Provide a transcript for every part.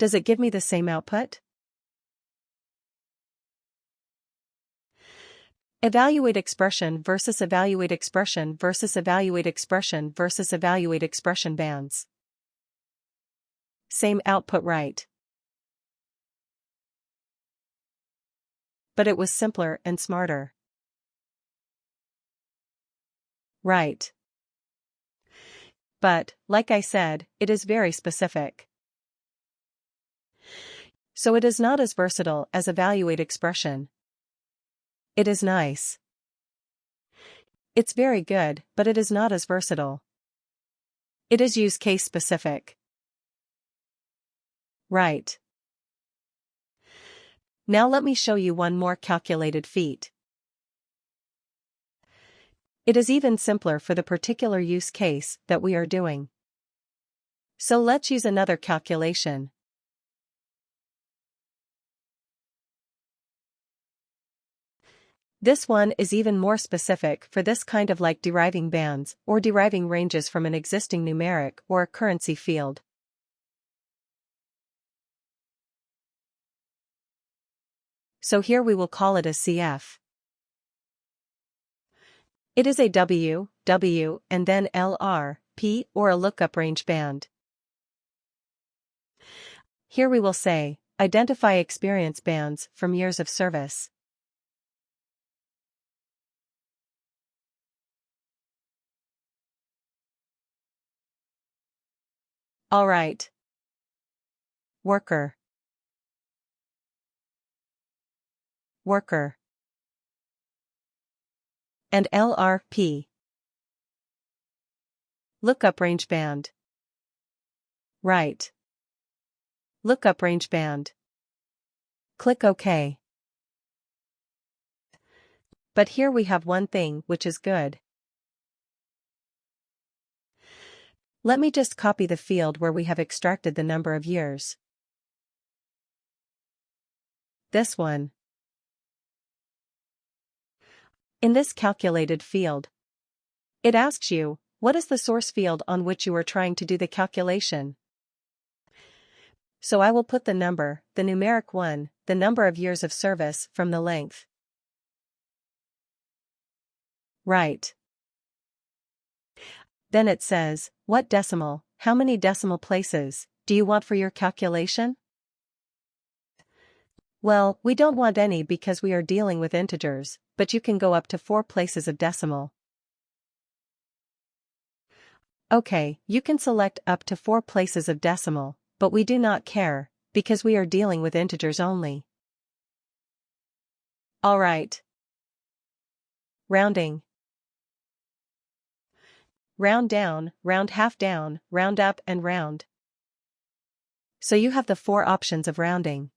Does it give me the same output? Evaluate expression versus evaluate expression versus evaluate expression versus evaluate expression bands. Same output, right? But it was simpler and smarter. Right. But, like I said, it is very specific. So it is not as versatile as evaluate expression. It is nice. It's very good, but it is not as versatile. It is use case specific. Right. Now let me show you one more calculated feat. It is even simpler for the particular use case that we are doing. So let's use another calculation. This one is even more specific for this kind of like deriving bands or deriving ranges from an existing numeric or a currency field. So here we will call it a CF. It is a W, W, and then LR, P, or a lookup range band. Here we will say, identify experience bands from years of service. Alright. Worker. Worker. And LRP. Lookup range band. Right. Lookup range band. Click OK. But here we have one thing which is good. Let me just copy the field where we have extracted the number of years. This one. In this calculated field, it asks you, what is the source field on which you are trying to do the calculation? So I will put the number, the numeric one, the number of years of service from the length. Right. Then it says, what decimal, how many decimal places, do you want for your calculation? Well, we don't want any because we are dealing with integers, but you can go up to 4 places of decimal. Okay, you can select up to 4 places of decimal, but we do not care, because we are dealing with integers only. Alright. Rounding. Round down, round half down, round up and round. So you have the 4 options of rounding.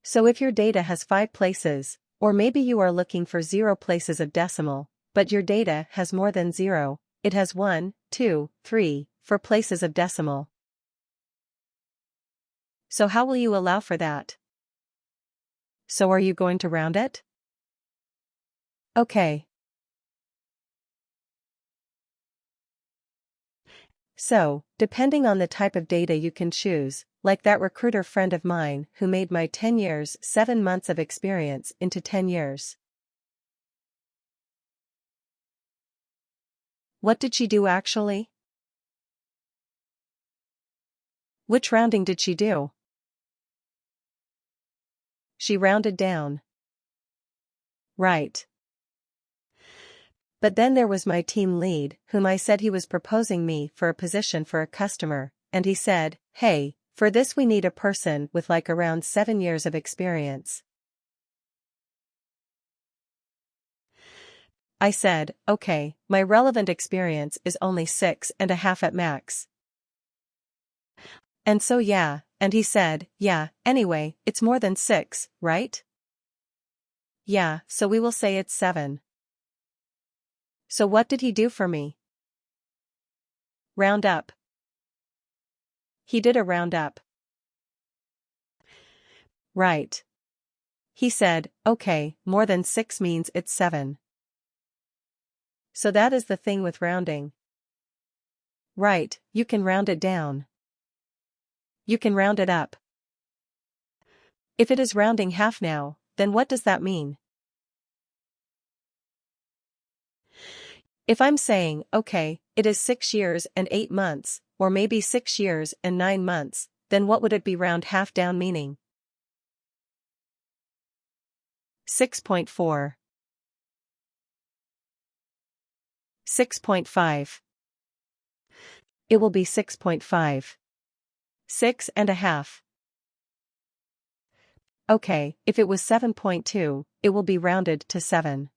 So if your data has 5 places, or maybe you are looking for 0 places of decimal, but your data has more than 0, it has 1, 2, 3, 4 places of decimal. So how will you allow for that? So are you going to round it? Okay. So, depending on the type of data you can choose, like that recruiter friend of mine who made my 10 years, 7 months of experience into 10 years. What did she do actually? Which rounding did she do? She rounded down. Right. But then there was my team lead, whom I said he was proposing me for a position for a customer, and he said, hey, for this we need a person with like around 7 years of experience. I said, okay, my relevant experience is only 6.5 at max. And so yeah, and he said, yeah, anyway, it's more than 6, right? Yeah, so we will say it's 7. So what did he do for me? Round up. He did a round up. Right. He said, okay, more than 6 means it's 7. So that is the thing with rounding. Right, you can round it down. You can round it up. If it is rounding half now, then what does that mean? If I'm saying, okay, it is 6 years and 8 months, or maybe 6 years and 9 months, then what would it be round half down meaning? 6.4. 6.5. It will be 6.5. 6.5. Okay, if it was 7.2, it will be rounded to 7.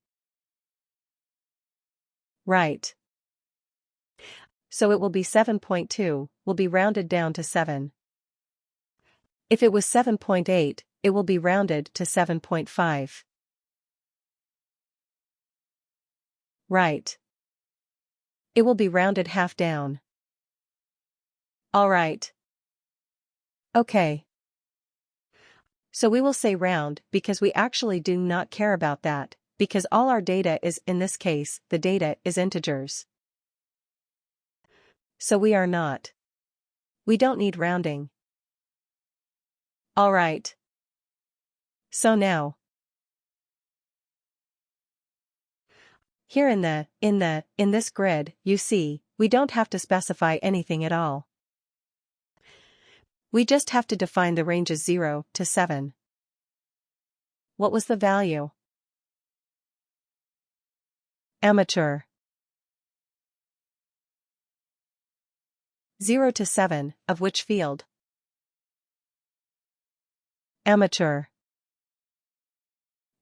Right. So it will be 7.2, will be rounded down to 7. If it was 7.8, it will be rounded to 7.5. Right. It will be rounded half down. Alright. Okay. So we will say round because we actually do not care about that, because all our data is, in this case, the data is integers. So we are not. We don't need rounding. Alright. So now. Here in this grid, you see, we don't have to specify anything at all. We just have to define the ranges 0 to 7. What was the value? Amateur. 0 to 7, of which field? Amateur.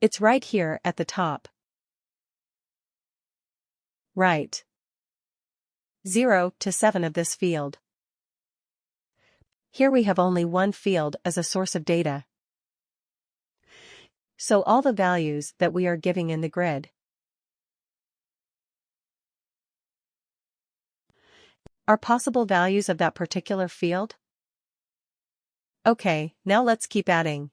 It's right here at the top. Right. 0 to 7 of this field. Here we have only one field as a source of data. So all the values that we are giving in the grid are possible values of that particular field? Okay, now let's keep adding.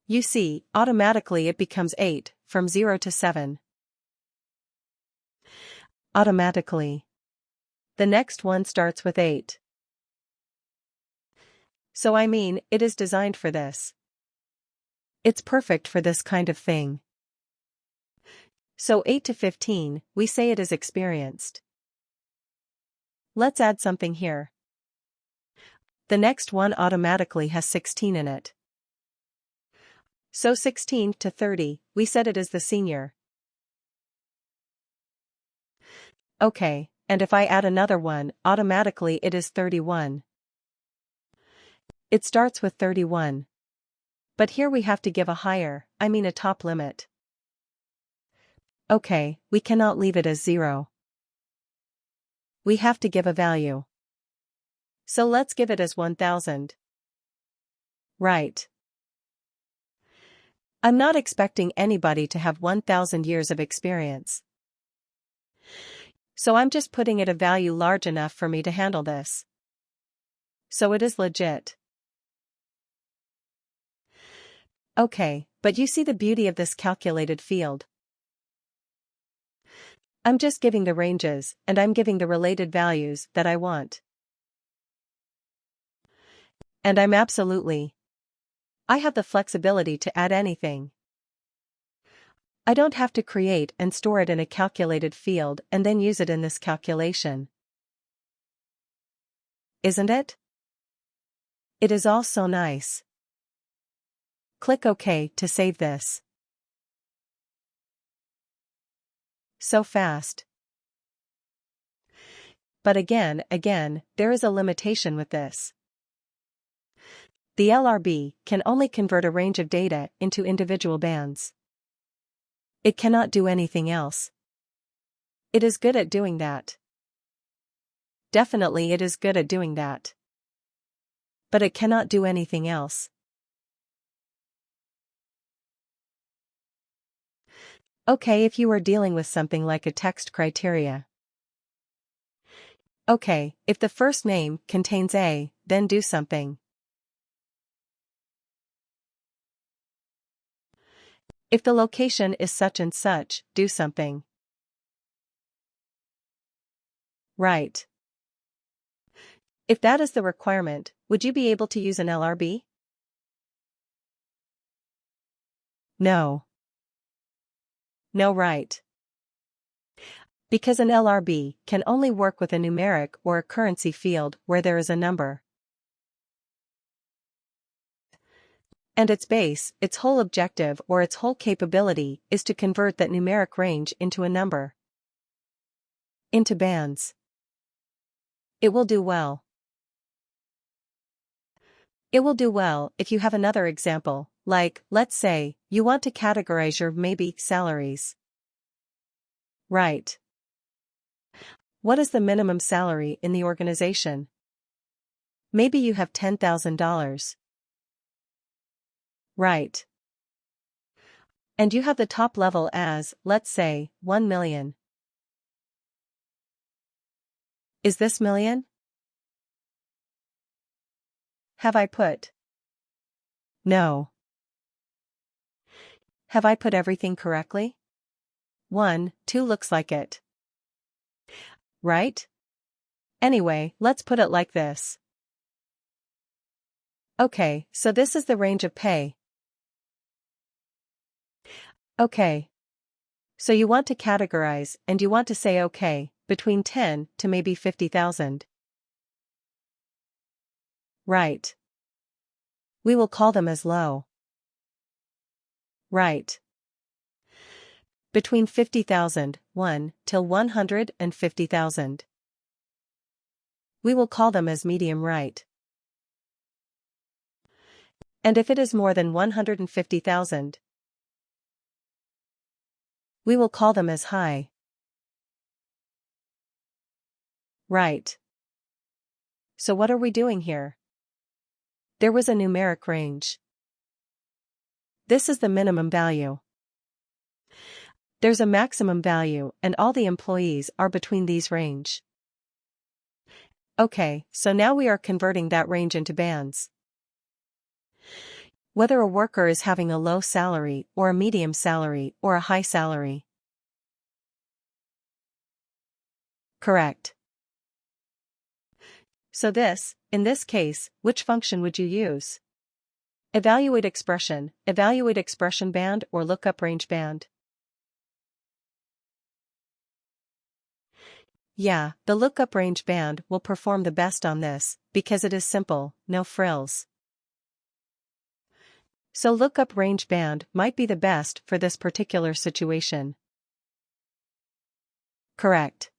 You see, automatically it becomes 8, from 0 to 7. Automatically. The next one starts with 8. So I mean, it is designed for this. It's perfect for this kind of thing. So 8 to 15, we say it is experienced. Let's add something here. The next one automatically has 16 in it. So 16 to 30, we said it is the senior. Okay, and if I add another one, automatically it is 31. It starts with 31. But here we have to give a higher, a top limit. Okay, we cannot leave it as 0. We have to give a value. So let's give it as 1000. Right. I'm not expecting anybody to have 1000 years of experience. So I'm just putting it a value large enough for me to handle this. So it is legit. Okay, but you see the beauty of this calculated field. I'm just giving the ranges, and I'm giving the related values that I want. And I have the flexibility to add anything. I don't have to create and store it in a calculated field and then use it in this calculation. Isn't it? It is all so nice. Click OK to save this. So fast. But again, there is a limitation with this. The LRB can only convert a range of data into individual bands. It cannot do anything else. It is good at doing that. Definitely it is good at doing that. But it cannot do anything else. Okay, if you are dealing with something like a text criteria. Okay, if the first name contains A, then do something. If the location is such and such, do something. Right. If that is the requirement, would you be able to use an LRB? No. No, right. Because an LRB can only work with a numeric or a currency field where there is a number. And its base, its whole objective or its whole capability is to convert that numeric range into a number. Into bands. It will do well. It will do well if you have another example, like, let's say, you want to categorize your maybe salaries. Right. What is the minimum salary in the organization? Maybe you have $10,000. Right. And you have the top level as, let's say, 1 million. Is this million? Have I put? No. Have I put everything correctly? 1, 2 looks like it. Right? Anyway, let's put it like this. Okay, so this is the range of pay. Okay. So you want to categorize and you want to say okay, between 10 to maybe 50,000. Right. We will call them as low. Right. Between 50,000, 1, till 150,000. We will call them as medium right. And if it is more than 150,000, we will call them as high. Right. So what are we doing here? There was a numeric range. This is the minimum value. There's a maximum value and all the employees are between these range. Okay, so now we are converting that range into bands. Whether a worker is having a low salary or a medium salary or a high salary. Correct. So in this case, which function would you use? Evaluate expression band or lookup range band. Yeah, the lookup range band will perform the best on this, because it is simple, no frills. So lookup range band might be the best for this particular situation. Correct.